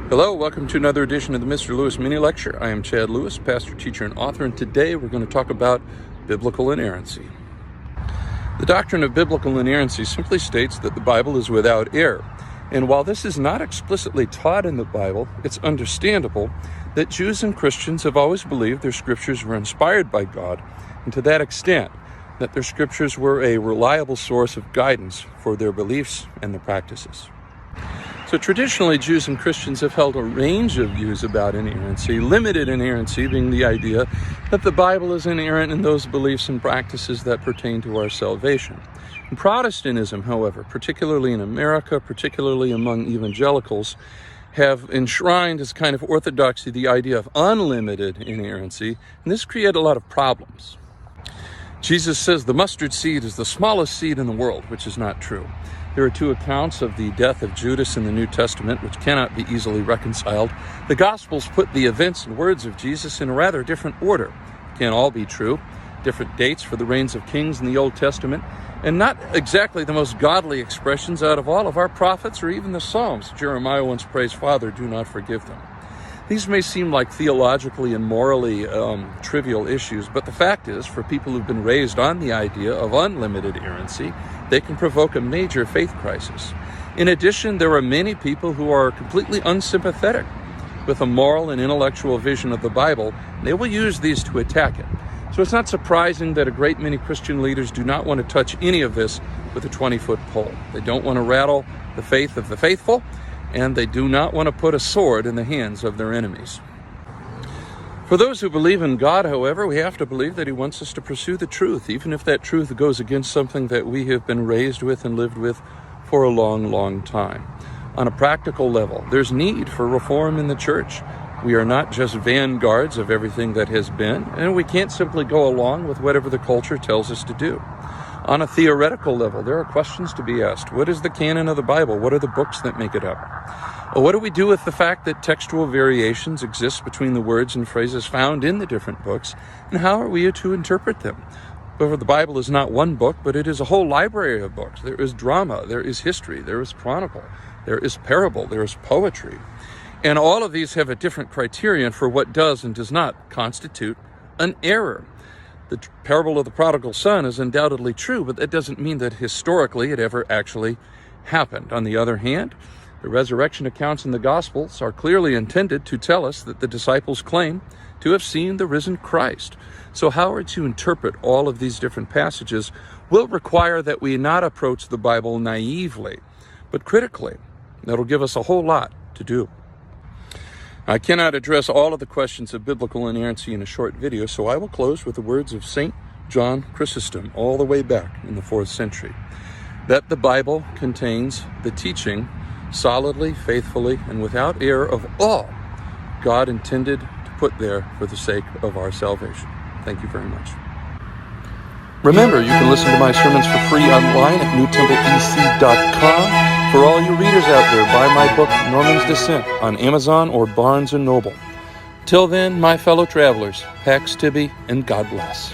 Hello, welcome to another edition of the Mr. Lewis Mini Lecture. I am Chad Lewis, pastor, teacher, and author, and today we're going to talk about biblical inerrancy. The doctrine of biblical inerrancy simply states that the Bible is without error. And while this is not explicitly taught in the Bible, it's understandable that Jews and Christians have always believed their scriptures were inspired by God, and to that extent, that their scriptures were a reliable source of guidance for their beliefs and their practices. So traditionally, Jews and Christians have held a range of views about inerrancy, limited inerrancy being the idea that the Bible is inerrant in those beliefs and practices that pertain to our salvation. In Protestantism, however, particularly in America, particularly among evangelicals, have enshrined as kind of orthodoxy the idea of unlimited inerrancy, and this created a lot of problems. Jesus says the mustard seed is the smallest seed in the world, which is not true. There are two accounts of the death of Judas in the New Testament, which cannot be easily reconciled. The Gospels put the events and words of Jesus in a rather different order. Can't all be true. Different dates for the reigns of kings in the Old Testament, and not exactly the most godly expressions out of all of our prophets or even the Psalms. Jeremiah once prays, "Father, do not forgive them." These may seem like theologically and morally trivial issues, but the fact is, for people who've been raised on the idea of unlimited inerrancy, they can provoke a major faith crisis. In addition, there are many people who are completely unsympathetic with a moral and intellectual vision of the Bible. They will use these to attack it. So it's not surprising that a great many Christian leaders do not want to touch any of this with a 20-foot pole. They don't want to rattle the faith of the faithful, and they do not want to put a sword in the hands of their enemies. For those who believe in God, however, we have to believe that He wants us to pursue the truth, even if that truth goes against something that we have been raised with and lived with for a long, long time. On a practical level, there's need for reform in the church. We are not just vanguards of everything that has been, and we can't simply go along with whatever the culture tells us to do. On a theoretical level, there are questions to be asked. What is the canon of the Bible? What are the books that make it up? What do we do with the fact that textual variations exist between the words and phrases found in the different books? And how are we to interpret them? Well, the Bible is not one book, but it is a whole library of books. There is drama, there is history, there is chronicle, there is parable, there is poetry. And all of these have a different criterion for what does and does not constitute an error. The parable of the prodigal son is undoubtedly true, but that doesn't mean that historically it ever actually happened. On the other hand, the resurrection accounts in the Gospels are clearly intended to tell us that the disciples claim to have seen the risen Christ. So how are we to interpret all of these different passages will require that we not approach the Bible naively, but critically. That'll give us a whole lot to do. I cannot address all of the questions of biblical inerrancy in a short video, so I will close with the words of St. John Chrysostom all the way back in the 4th century, that the Bible contains the teaching solidly, faithfully, and without error of all God intended to put there for the sake of our salvation. Thank you very much. Remember, you can listen to my sermons for free online at newtempleec.com. For all you readers out there, buy my book, Norman's Descent, on Amazon or Barnes & Noble. Till then, my fellow travelers, Pax Tibi, and God bless.